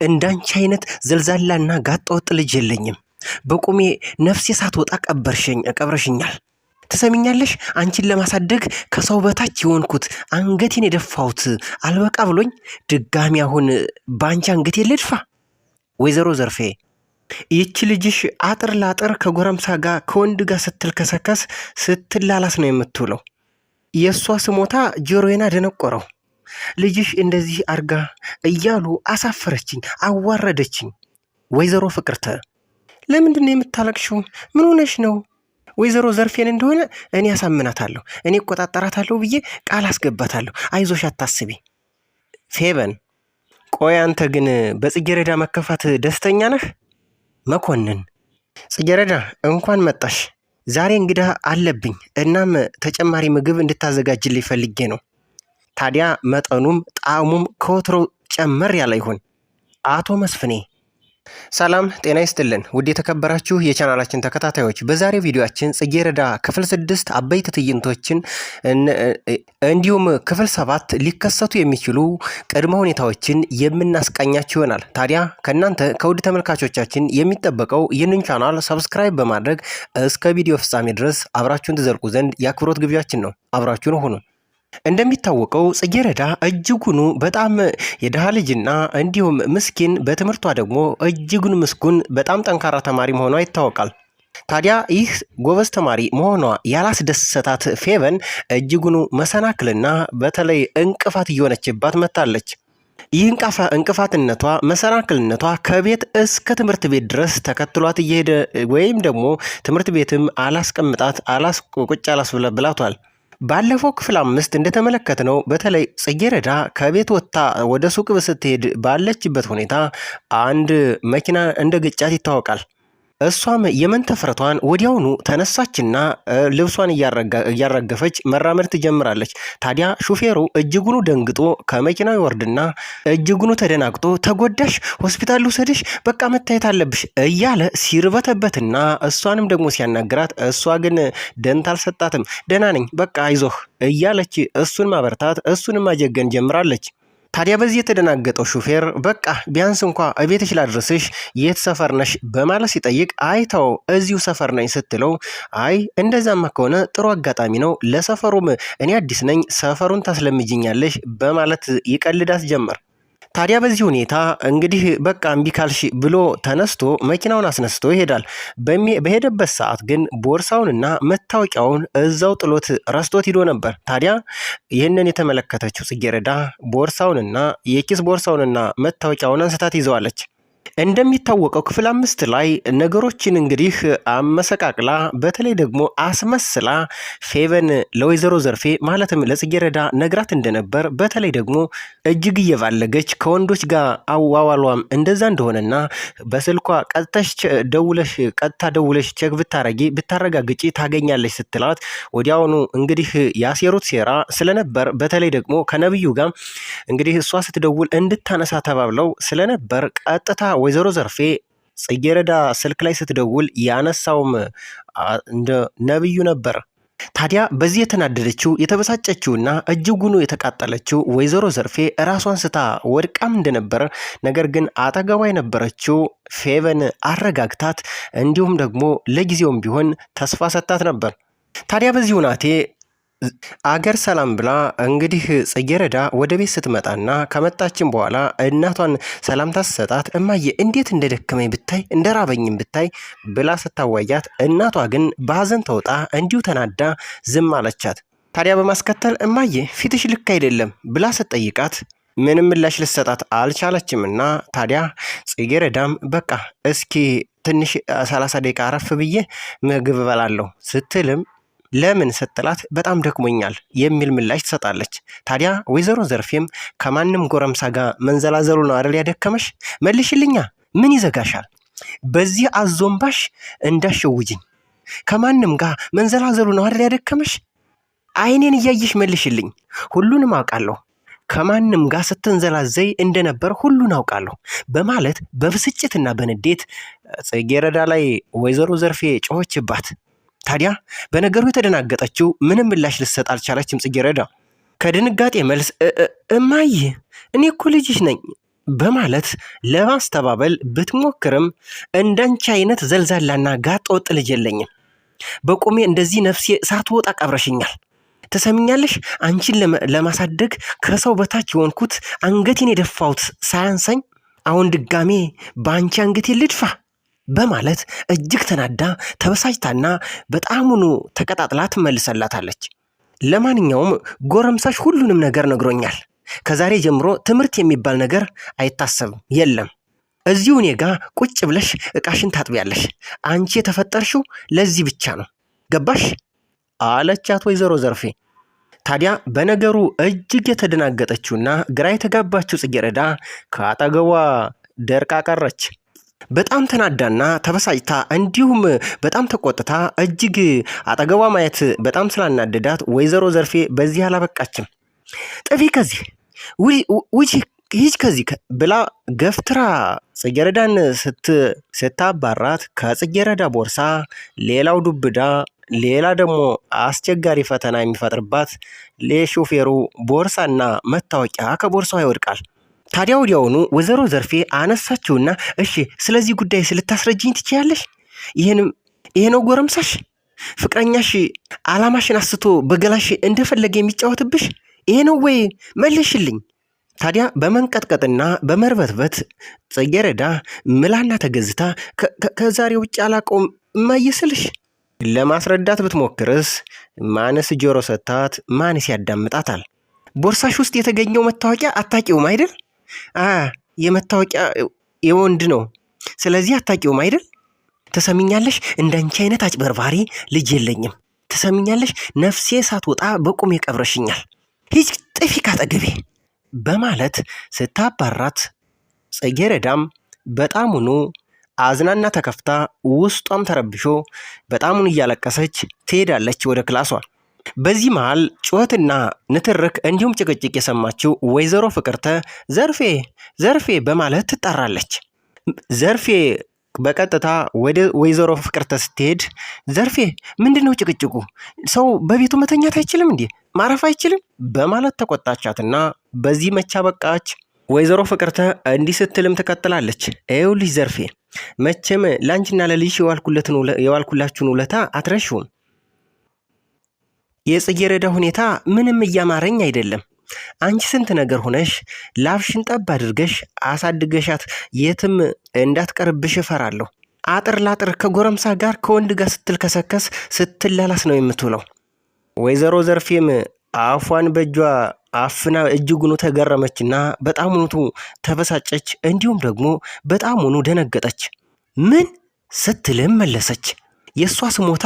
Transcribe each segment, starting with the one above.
እንዳንቺ አይነት ዘልዛላና ጋጠወጥ ልጅ የለኝም። በቁሜ ነፍሴ ሳትወጣ ቀብረሽኛል። ትሰሚኛለሽ? አንቺን ለማሳደግ ከሰው በታች የሆንኩት አንገቴን የደፋሁት አልበቃ ብሎኝ ድጋሚ አሁን በአንቺ አንገቴን ልድፋ? ወይዘሮ ዘርፌ ይቺ ልጅሽ አጥር ላጥር ከጎረምሳ ጋር ከወንድ ጋር ስትልከሰከስ ስትላላስ ነው የምትውለው። የእሷ ስሞታ ጆሮዬን አደነቆረው። ልጅሽ እንደዚህ አርጋ እያሉ አሳፈረችኝ፣ አዋረደችኝ። ወይዘሮ ፍቅርተ ለምንድን ነው የምታለቅሽው? ምን ሆነሽ ነው? ወይዘሮ ዘርፌን እንደሆነ እኔ ያሳምናታለሁ፣ እኔ እቆጣጠራታለሁ ብዬ ቃል አስገባታለሁ። አይዞሽ አታስቢ። ፌበን ቆይ አንተ ግን በጽጌረዳ መከፋት ደስተኛ ነህ? መኮንን ጽጌረዳ እንኳን መጣሽ። ዛሬ እንግዳ አለብኝ። እናም ተጨማሪ ምግብ እንድታዘጋጅልኝ ፈልጌ ነው። ታዲያ መጠኑም ጣዕሙም ከወትሮው ጨመር ያለ ይሁን። አቶ መስፍኔ ሰላም ጤና ይስጥልን። ውድ የተከበራችሁ የቻናላችን ተከታታዮች በዛሬው ቪዲዮአችን ጽጌረዳ ክፍል 6 አበይት ትዕይንቶችን እንዲሁም ክፍል 7 ሊከሰቱ የሚችሉ ቅድመ ሁኔታዎችን የምናስቃኛችሁ ይሆናል። ታዲያ ከእናንተ ከውድ ተመልካቾቻችን የሚጠበቀው ይህንን ቻናል ሰብስክራይብ በማድረግ እስከ ቪዲዮ ፍጻሜ ድረስ አብራችሁን ትዘልቁ ዘንድ የአክብሮት ግብዣችን ነው። አብራችሁን ሁኑ። እንደሚታወቀው ጽጌረዳ እጅጉኑ በጣም የደሃ ልጅና እንዲሁም ምስኪን፣ በትምህርቷ ደግሞ እጅጉን ምስጉን በጣም ጠንካራ ተማሪ መሆኗ ይታወቃል። ታዲያ ይህ ጎበዝ ተማሪ መሆኗ ያላስደሰታት ፌበን እጅጉኑ መሰናክልና በተለይ እንቅፋት እየሆነችባት መጥታለች። ይህ እንቅፋትነቷ መሰናክልነቷ ከቤት እስከ ትምህርት ቤት ድረስ ተከትሏት እየሄደ ወይም ደግሞ ትምህርት ቤትም አላስቀምጣት ቁጭ አላስብላቷል። ባለፈው ክፍል 5 እንደተመለከትነው በተለይ ጽጌረዳ ከቤት ወጥታ ወደ ሱቅ ስትሄድ ባለችበት ሁኔታ አንድ መኪና እንደ ግጫት ይታወቃል። እሷም የመንተፍረቷን ወዲያውኑ ተነሳችና ልብሷን እያረገፈች መራመድ ትጀምራለች። ታዲያ ሹፌሩ እጅጉኑ ደንግጦ ከመኪናው ይወርድና እጅጉኑ ተደናግጦ ተጎዳሽ፣ ሆስፒታል ልውሰድሽ፣ በቃ መታየት አለብሽ እያለ ሲርበተበትና እሷንም ደግሞ ሲያናግራት እሷ ግን ደንታ አልሰጣትም። ደህና ነኝ በቃ አይዞህ እያለች እሱን ማበርታት እሱንም ማጀገን ጀምራለች። ታዲያ በዚህ የተደናገጠው ሹፌር በቃ ቢያንስ እንኳ እቤትሽ ላድርስሽ፣ የት ሰፈር ነሽ በማለት ሲጠይቅ አይተው እዚሁ ሰፈር ነኝ ስትለው አይ እንደዛማ ከሆነ ጥሩ አጋጣሚ ነው፣ ለሰፈሩም እኔ አዲስ ነኝ፣ ሰፈሩን ታስለምጅኛለሽ በማለት ይቀልዳት ጀመር። ታዲያ በዚህ ሁኔታ እንግዲህ በቃ እምቢ ካልሽ ብሎ ተነስቶ መኪናውን አስነስቶ ይሄዳል። በሄደበት ሰዓት ግን ቦርሳውንና መታወቂያውን እዛው ጥሎት ረስቶት ሂዶ ነበር። ታዲያ ይህንን የተመለከተችው ጽጌረዳ ቦርሳውንና የኪስ ቦርሳውንና መታወቂያውን አንስታት ይዘዋለች። እንደሚታወቀው ክፍል 5 ላይ ነገሮችን እንግዲህ አመሰቃቅላ በተለይ ደግሞ አስመስላ ፌበን ለወይዘሮ ዘርፌ ማለትም ለጽጌረዳ ነግራት እንደነበር በተለይ ደግሞ እጅግ እየባለገች ከወንዶች ጋር አዋዋሏም እንደዛ እንደሆነና በስልኳ ቀጥታ ደውለሽ ቼክ ብታረጋግጪ ታገኛለች ስትላት ወዲያውኑ እንግዲህ ያሴሩት ሴራ ስለነበር በተለይ ደግሞ ከነብዩ ጋር እንግዲህ እሷ ስትደውል እንድታነሳ ተባብለው ስለነበር ቀጥታ ወይዘሮ ዘርፌ ጽጌረዳ ስልክ ላይ ስትደውል ያነሳውም እንደ ነብዩ ነበር። ታዲያ በዚህ የተናደደችው የተበሳጨችውና እጅጉኑ የተቃጠለችው ወይዘሮ ዘርፌ ራሷን ስታ ወድቃም እንደነበር፣ ነገር ግን አጠገቧ የነበረችው ፌበን አረጋግታት እንዲሁም ደግሞ ለጊዜውም ቢሆን ተስፋ ሰጥታት ነበር። ታዲያ በዚህ ሁናቴ አገር ሰላም ብላ እንግዲህ ጽጌረዳ ወደ ቤት ስትመጣና ከመጣችን በኋላ እናቷን ሰላምታ ስትሰጣት እማዬ እንዴት እንደደከመኝ ብታይ እንደራበኝም ብታይ ብላ ስታወያት፣ እናቷ ግን በሐዘን ተውጣ እንዲሁ ተናዳ ዝም አለቻት። ታዲያ በማስከተል እማዬ ፊትሽ ልክ አይደለም ብላ ስትጠይቃት ምንም ምላሽ ልትሰጣት አልቻለችምና ታዲያ ጽጌረዳም በቃ እስኪ ትንሽ 30 ደቂቃ አረፍ ብዬ ምግብ እበላለሁ ስትልም ለምን ስትላት በጣም ደክሞኛል የሚል ምላሽ ትሰጣለች። ታዲያ ወይዘሮ ዘርፌም ከማንም ጎረምሳ ጋር መንዘላዘሉ ነው አይደል ያደከመሽ? መልሽልኛ፣ ምን ይዘጋሻል? በዚህ አዞምባሽ እንዳሸውጅኝ፣ ከማንም ጋር መንዘላዘሉ ነው አይደል ያደከመሽ? አይኔን እያየሽ መልሽልኝ፣ ሁሉንም አውቃለሁ፣ ከማንም ጋር ስትንዘላዘይ እንደነበር ሁሉን አውቃለሁ በማለት በብስጭትና በንዴት ጽጌረዳ ላይ ወይዘሮ ዘርፌ ጮኸችባት። ታዲያ በነገሩ የተደናገጠችው ምንም ምላሽ ልትሰጥ አልቻለችም። ጽጌረዳ ከድንጋጤ መልስ እማዬ እኔ እኮ ልጅሽ ነኝ በማለት ለማስተባበል ብትሞክርም እንዳንቺ አይነት ዘልዛላና ጋጠ ወጥ ልጅ የለኝም። በቁሜ እንደዚህ ነፍሴ ሳትወጣ ቀብረሽኛል። ትሰሚኛለሽ? አንቺን ለማሳደግ ከሰው በታች የሆንኩት አንገቴን የደፋሁት ሳያንሰኝ አሁን ድጋሜ በአንቺ አንገቴን ልድፋ በማለት እጅግ ተናዳ ተበሳጭታና በጣሙኑ ተቀጣጥላ ትመልሰላታለች። ለማንኛውም ጎረምሳሽ ሁሉንም ነገር ነግሮኛል። ከዛሬ ጀምሮ ትምህርት የሚባል ነገር አይታሰብም፣ የለም። እዚሁ እኔ ጋ ቁጭ ብለሽ እቃሽን ታጥቢያለሽ። አንቺ የተፈጠርሽው ለዚህ ብቻ ነው፣ ገባሽ? አለቻት ወይዘሮ ዘርፌ። ታዲያ በነገሩ እጅግ የተደናገጠችውና ግራ የተጋባችው ጽጌረዳ ከአጠገቧ ደርቃ ቀረች። በጣም ተናዳና ተበሳጭታ እንዲሁም በጣም ተቆጥታ እጅግ አጠገቧ ማየት በጣም ስላናደዳት ወይዘሮ ዘርፌ በዚህ አላበቃችም። ጥፊ ከዚህ ውጪ ሂጅ ከዚህ ብላ ገፍትራ ጽጌረዳን ስታባራት ከጽጌረዳ ቦርሳ ሌላው ዱብዳ ሌላ ደግሞ አስቸጋሪ ፈተና የሚፈጥርባት ለሾፌሩ ቦርሳና መታወቂያ ከቦርሳው ይወድቃል። ታዲያ ወዲያውኑ ወይዘሮ ዘርፌ አነሳችውና እሺ ስለዚህ ጉዳይ ስልታስረጅኝ ትችያለሽ? ይሄ ነው ጎረምሳሽ? ፍቅረኛሽ አላማሽን አስቶ በገላሽ እንደፈለገ የሚጫወትብሽ ይሄ ነው ወይ? መልሽልኝ። ታዲያ በመንቀጥቀጥና በመርበትበት ጽጌረዳ ምላና ተገዝታ ከዛሬ ውጭ አላቀውም ማየስልሽ ለማስረዳት ብትሞክርስ ማንስ ጆሮ ሰታት ማንስ ያዳምጣታል? ቦርሳሽ ውስጥ የተገኘው መታወቂያ አታቂውም አይደል? የመታወቂያ የወንድ ነው፣ ስለዚህ አታቂውም አይደል? ትሰሚኛለሽ? እንዳንቺ አይነት አጭበርባሪ ልጅ የለኝም። ትሰሚኛለሽ? ነፍሴ ሳትወጣ በቁም የቀብረሽኛል። ሂጅ ጥፊ ካጠገቤ በማለት ስታባራት ጽጌረዳም በጣሙኑ አዝናና ተከፍታ ውስጧም ተረብሾ በጣሙን እያለቀሰች ትሄዳለች ወደ ክላሷ። በዚህ መሃል ጩኸትና ንትርክ እንዲሁም ጭቅጭቅ የሰማችው ወይዘሮ ፍቅርተ ዘርፌ በማለት ትጣራለች። ዘርፌ በቀጥታ ወደ ወይዘሮ ፍቅርተ ስትሄድ ዘርፌ ምንድነው ጭቅጭቁ? ሰው በቤቱ መተኛት አይችልም እንዴ? ማረፍ አይችልም? በማለት ተቆጣቻትና በዚህ መቻ በቃች። ወይዘሮ ፍቅርተ እንዲህ ስትልም ትቀጥላለች። ይኸውልሽ ዘርፌ መቼም ላንቺና ለልጅ የዋልኩላችሁን ውለታ አትረሹም። የጽጌረዳ ሁኔታ ምንም እያማረኝ አይደለም። አንቺ ስንት ነገር ሆነሽ ላፍሽን ጠብ አድርገሽ አሳድገሻት የትም እንዳትቀርብሽ እፈራለሁ። አጥር ላጥር ከጎረምሳ ጋር ከወንድ ጋር ስትልከሰከስ ስትላላስ ነው የምትውለው። ወይዘሮ ዘርፌም አፏን በእጇ አፍና እጅጉኑ ተገረመችና በጣሙኑ ተበሳጨች። እንዲሁም ደግሞ በጣሙኑ ደነገጠች። ምን ስትልም መለሰች። የእሷ ስሞታ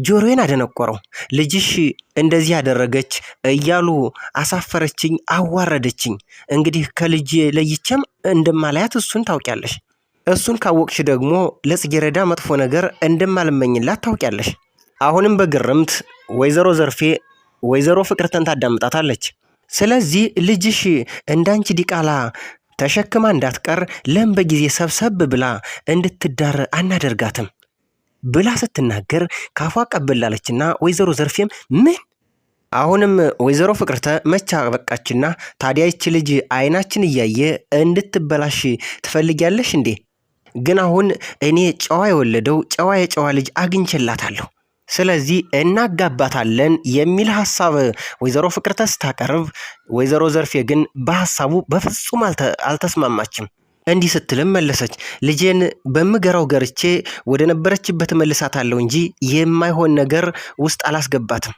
ጆሮዬን አደነቆረው። ልጅሽ እንደዚህ ያደረገች እያሉ አሳፈረችኝ፣ አዋረደችኝ። እንግዲህ ከልጅ ለይቼም እንደማላያት እሱን ታውቂያለሽ። እሱን ካወቅሽ ደግሞ ለጽጌረዳ መጥፎ ነገር እንደማልመኝላት ታውቂያለሽ። አሁንም በግርምት ወይዘሮ ዘርፌ ወይዘሮ ፍቅርተን ታዳምጣታለች። ስለዚህ ልጅሽ እንዳንቺ ዲቃላ ተሸክማ እንዳትቀር ለም በጊዜ ሰብሰብ ብላ እንድትዳር አናደርጋትም ብላ ስትናገር ካፏ ቀበላለችና ወይዘሮ ዘርፌም ምን? አሁንም ወይዘሮ ፍቅርተ መቻ በቃችና ታዲያ ይች ልጅ አይናችን እያየ እንድትበላሽ ትፈልጊያለሽ እንዴ? ግን አሁን እኔ ጨዋ የወለደው ጨዋ የጨዋ ልጅ አግኝቼላታለሁ፣ ስለዚህ እናጋባታለን የሚል ሐሳብ ወይዘሮ ፍቅርተ ስታቀርብ፣ ወይዘሮ ዘርፌ ግን በሐሳቡ በፍጹም አልተስማማችም። እንዲህ ስትልም መለሰች። ልጄን በምገራው ገርቼ ወደ ነበረችበት መልሳታለሁ እንጂ የማይሆን ነገር ውስጥ አላስገባትም።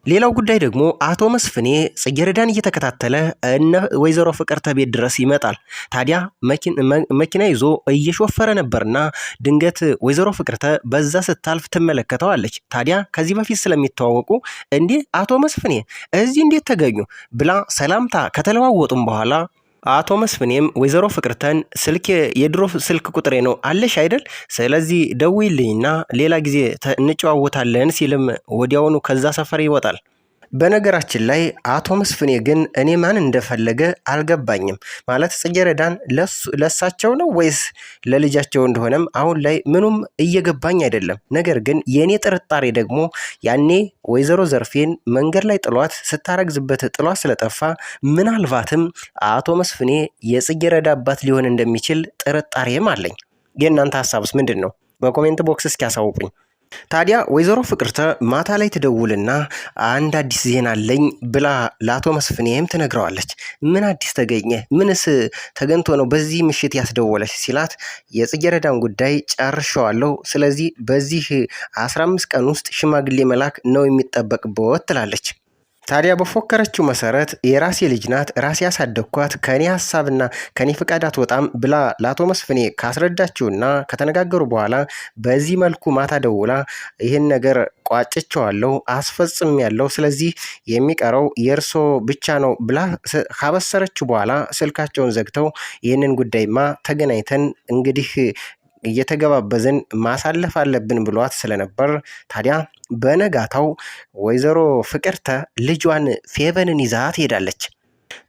ሌላው ጉዳይ ደግሞ አቶ መስፍኔ ጽጌረዳን እየተከታተለ እነ ወይዘሮ ፍቅርተ ቤት ድረስ ይመጣል። ታዲያ መኪና ይዞ እየሾፈረ ነበርና ድንገት ወይዘሮ ፍቅርተ በዛ ስታልፍ ትመለከተዋለች። ታዲያ ከዚህ በፊት ስለሚተዋወቁ እንዴ አቶ መስፍኔ እዚህ እንዴት ተገኙ ብላ ሰላምታ ከተለዋወጡም በኋላ አቶ መስፍኔም ወይዘሮ ፍቅርተን ስልክ የድሮ ስልክ ቁጥሬ ነው አለሽ አይደል? ስለዚህ ደውይልኝና ሌላ ጊዜ እንጨዋወታለን ሲልም ወዲያውኑ ከዛ ሰፈር ይወጣል። በነገራችን ላይ አቶ መስፍኔ ግን እኔ ማን እንደፈለገ አልገባኝም። ማለት ጽጌረዳን ለሳቸው ነው ወይስ ለልጃቸው እንደሆነም አሁን ላይ ምኑም እየገባኝ አይደለም። ነገር ግን የእኔ ጥርጣሬ ደግሞ ያኔ ወይዘሮ ዘርፌን መንገድ ላይ ጥሏት ስታረግዝበት ጥሏት ስለጠፋ ምናልባትም አቶ መስፍኔ የጽጌረዳ አባት ሊሆን እንደሚችል ጥርጣሬም አለኝ። የእናንተ ሀሳብስ ምንድን ነው? በኮሜንት ቦክስ እስኪ ያሳውቁኝ። ታዲያ ወይዘሮ ፍቅርተ ማታ ላይ ትደውልና አንድ አዲስ ዜና አለኝ ብላ ለአቶ መስፍኔም ትነግረዋለች። ምን አዲስ ተገኘ? ምንስ ተገኝቶ ነው በዚህ ምሽት ያስደወለች ሲላት የጽጌረዳን ጉዳይ ጨርሸዋለሁ፣ ስለዚህ በዚህ 15 ቀን ውስጥ ሽማግሌ መላክ ነው የሚጠበቅበት ትላለች። ታዲያ በፎከረችው መሰረት የራሴ ልጅ ናት፣ ራሴ ያሳደግኳት፣ ከኔ ሀሳብና ከኔ ፍቃድ አትወጣም ብላ ለአቶ መስፍኔ ካስረዳችውና ከተነጋገሩ በኋላ በዚህ መልኩ ማታ ደውላ ይህን ነገር ቋጭቸዋለሁ፣ አስፈጽም ያለው፣ ስለዚህ የሚቀረው የእርሶ ብቻ ነው ብላ ካበሰረችው በኋላ ስልካቸውን ዘግተው ይህንን ጉዳይማ ተገናኝተን እንግዲህ እየተገባበዝን ማሳለፍ አለብን ብሏት ስለነበር ታዲያ በነጋታው ወይዘሮ ፍቅርተ ልጇን ፌቨንን ይዛ ትሄዳለች።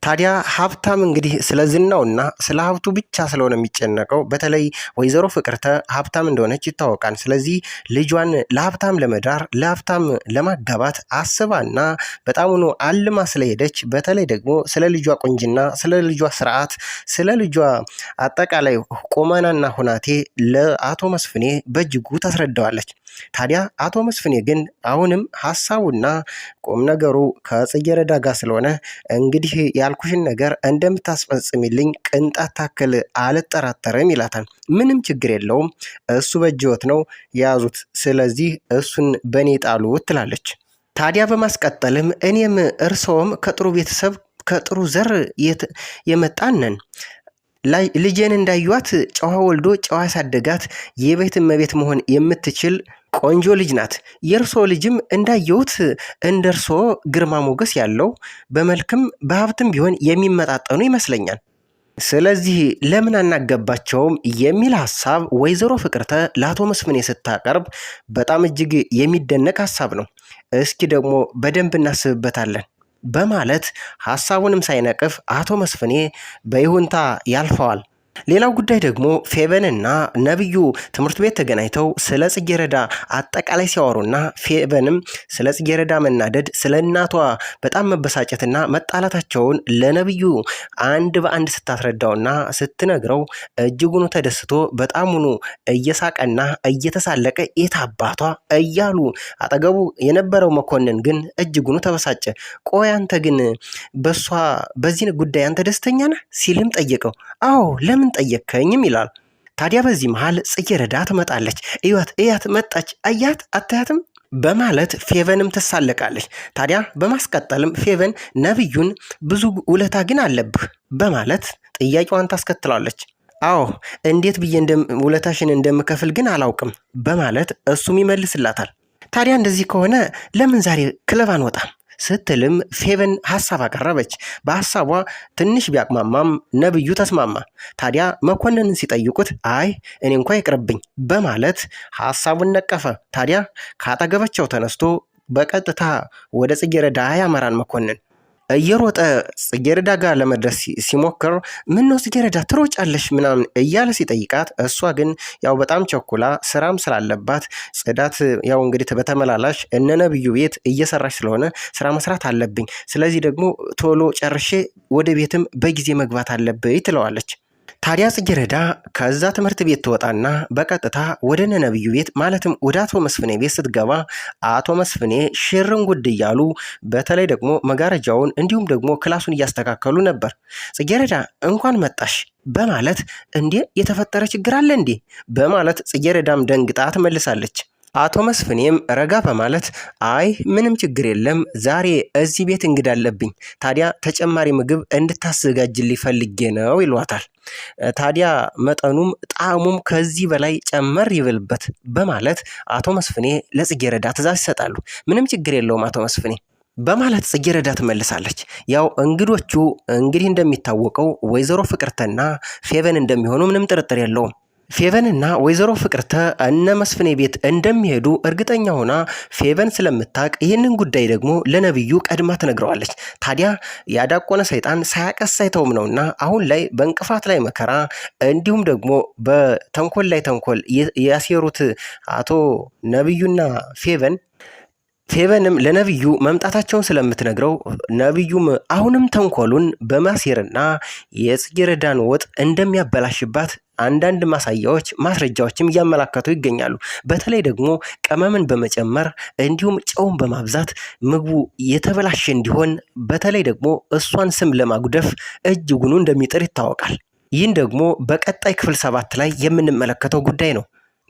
ታዲያ ሀብታም እንግዲህ ስለ ዝናውና ስለ ሀብቱ ብቻ ስለሆነ የሚጨነቀው፣ በተለይ ወይዘሮ ፍቅርተ ሀብታም እንደሆነች ይታወቃል። ስለዚህ ልጇን ለሀብታም ለመዳር ለሀብታም ለማጋባት አስባና በጣሙኑ አልማ ስለሄደች፣ በተለይ ደግሞ ስለ ልጇ ቁንጅና፣ ስለ ልጇ ስርዓት፣ ስለ ልጇ አጠቃላይ ቁመናና ሁናቴ ለአቶ መስፍኔ በእጅጉ ታስረዳዋለች። ታዲያ አቶ መስፍኔ ግን አሁንም ሀሳቡና ቁም ነገሩ ከጽጌረዳ ጋር ስለሆነ እንግዲህ ያልኩሽን ነገር እንደምታስፈጽሚልኝ ቅንጣት ታክል አልጠራጠርም ይላታል። ምንም ችግር የለውም፣ እሱ በእጅዎት ነው የያዙት፣ ስለዚህ እሱን በእኔ ጣሉት ትላለች። ታዲያ በማስቀጠልም እኔም እርስዎም ከጥሩ ቤተሰብ ከጥሩ ዘር የመጣን ልጄን እንዳዩዋት ጨዋ ወልዶ ጨዋ ያሳደጋት የቤት እመቤት መሆን የምትችል ቆንጆ ልጅ ናት። የእርሶ ልጅም እንዳየሁት እንደ እርሶ ግርማ ሞገስ ያለው በመልክም በሀብትም ቢሆን የሚመጣጠኑ ይመስለኛል። ስለዚህ ለምን አናገባቸውም የሚል ሀሳብ ወይዘሮ ፍቅርተ ለአቶ መስፍኔ ስታቀርብ በጣም እጅግ የሚደነቅ ሀሳብ ነው። እስኪ ደግሞ በደንብ እናስብበታለን በማለት ሀሳቡንም ሳይነቅፍ አቶ መስፍኔ በይሁንታ ያልፈዋል። ሌላው ጉዳይ ደግሞ ፌቨንና ነብዩ ትምህርት ቤት ተገናኝተው ስለ ጽጌረዳ አጠቃላይ ሲያወሩና ፌቨንም ስለ ጽጌረዳ መናደድ፣ ስለ እናቷ በጣም መበሳጨትና መጣላታቸውን ለነብዩ አንድ በአንድ ስታስረዳውና ስትነግረው እጅጉኑ ተደስቶ በጣሙኑ እየሳቀና እየተሳለቀ የታባቷ እያሉ አጠገቡ የነበረው መኮንን ግን እጅጉኑ ተበሳጨ። ቆይ አንተ ግን በዚህ ጉዳይ አንተ ደስተኛ ነህ ሲልም ጠየቀው። አዎ ለምን ጠየከኝም ይላል። ታዲያ በዚህ መሃል ጽጌረዳ ትመጣለች። እያት መጣች፣ አያት አታያትም በማለት ፌቨንም ትሳለቃለች። ታዲያ በማስቀጠልም ፌቨን ነብዩን ብዙ ውለታ ግን አለብህ በማለት ጥያቄዋን ታስከትላለች። አዎ እንዴት ብዬ ውለታሽን እንደምከፍል ግን አላውቅም በማለት እሱም ይመልስላታል። ታዲያ እንደዚህ ከሆነ ለምን ዛሬ ክለብ አንወጣም ስትልም ፌቨን ሀሳብ አቀረበች። በሀሳቧ ትንሽ ቢያቅማማም ነብዩ ተስማማ። ታዲያ መኮንንን ሲጠይቁት አይ እኔ እንኳ ይቅርብኝ በማለት ሀሳቡን ነቀፈ። ታዲያ ካጠገባቸው ተነስቶ በቀጥታ ወደ ጽጌረዳ ያመራን መኮንን እየሮጠ ጽጌረዳ ጋር ለመድረስ ሲሞክር ምን ነው ጽጌረዳ ትሮጫለሽ ምናምን እያለ ሲጠይቃት፣ እሷ ግን ያው በጣም ቸኩላ ስራም ስላለባት ጽዳት ያው እንግዲህ በተመላላሽ እነ ነብዩ ቤት እየሰራች ስለሆነ ስራ መስራት አለብኝ፣ ስለዚህ ደግሞ ቶሎ ጨርሼ ወደ ቤትም በጊዜ መግባት አለብኝ ትለዋለች። ታዲያ ጽጌረዳ ከዛ ትምህርት ቤት ትወጣና በቀጥታ ወደ ነብዩ ቤት ማለትም ወደ አቶ መስፍኔ ቤት ስትገባ አቶ መስፍኔ ሽርን ጉድ እያሉ በተለይ ደግሞ መጋረጃውን እንዲሁም ደግሞ ክላሱን እያስተካከሉ ነበር። ጽጌረዳ እንኳን መጣሽ በማለት እንዴ የተፈጠረ ችግር አለ እንዴ በማለት ጽጌረዳም ደንግጣ ትመልሳለች። አቶ መስፍኔም ረጋ በማለት አይ ምንም ችግር የለም፣ ዛሬ እዚህ ቤት እንግዳ አለብኝ፣ ታዲያ ተጨማሪ ምግብ እንድታዘጋጅልኝ ፈልጌ ነው ይሏታል። ታዲያ መጠኑም ጣዕሙም ከዚህ በላይ ጨመር ይብልበት በማለት አቶ መስፍኔ ለጽጌረዳ ትዕዛዝ ይሰጣሉ። ምንም ችግር የለውም አቶ መስፍኔ በማለት ጽጌረዳ ትመልሳለች። ያው እንግዶቹ እንግዲህ እንደሚታወቀው ወይዘሮ ፍቅርተና ፌቨን እንደሚሆኑ ምንም ጥርጥር የለውም። ፌቨንና ወይዘሮ ፍቅርተ እነ መስፍኔ ቤት እንደሚሄዱ እርግጠኛ ሆና ፌቨን ስለምታውቅ ይህንን ጉዳይ ደግሞ ለነብዩ ቀድማ ትነግረዋለች። ታዲያ ያዳቆነ ሰይጣን ሳያቀስ አይተውም ነውና አሁን ላይ በእንቅፋት ላይ መከራ እንዲሁም ደግሞ በተንኮል ላይ ተንኮል ያሴሩት አቶ ነብዩና ፌቨንም ለነብዩ መምጣታቸውን ስለምትነግረው ነብዩም አሁንም ተንኮሉን በማሴርና የጽጌረዳን ወጥ እንደሚያበላሽባት አንዳንድ ማስረጃዎችም እያመላከቱ ይገኛሉ። በተለይ ደግሞ ቅመምን በመጨመር እንዲሁም ጨውን በማብዛት ምግቡ የተበላሸ እንዲሆን በተለይ ደግሞ እሷን ስም ለማጉደፍ እጅጉኑ እንደሚጥር ይታወቃል። ይህን ደግሞ በቀጣይ ክፍል 7 ላይ የምንመለከተው ጉዳይ ነው።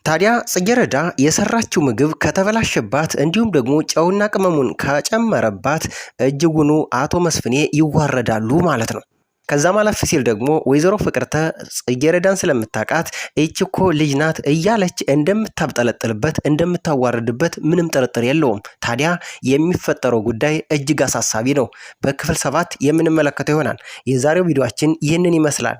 ታዲያ ጽጌረዳ የሰራችው ምግብ ከተበላሸባት እንዲሁም ደግሞ ጨውና ቅመሙን ከጨመረባት እጅጉኑ አቶ መስፍኔ ይዋረዳሉ ማለት ነው። ከዛም አለፍ ሲል ደግሞ ወይዘሮ ፍቅርተ ጽጌረዳን ስለምታውቃት እቺ እኮ ልጅ ናት እያለች እንደምታብጠለጥልበት እንደምታዋርድበት ምንም ጥርጥር የለውም። ታዲያ የሚፈጠረው ጉዳይ እጅግ አሳሳቢ ነው። በክፍል 7 የምንመለከተው ይሆናል። የዛሬው ቪዲዮአችን ይህንን ይመስላል።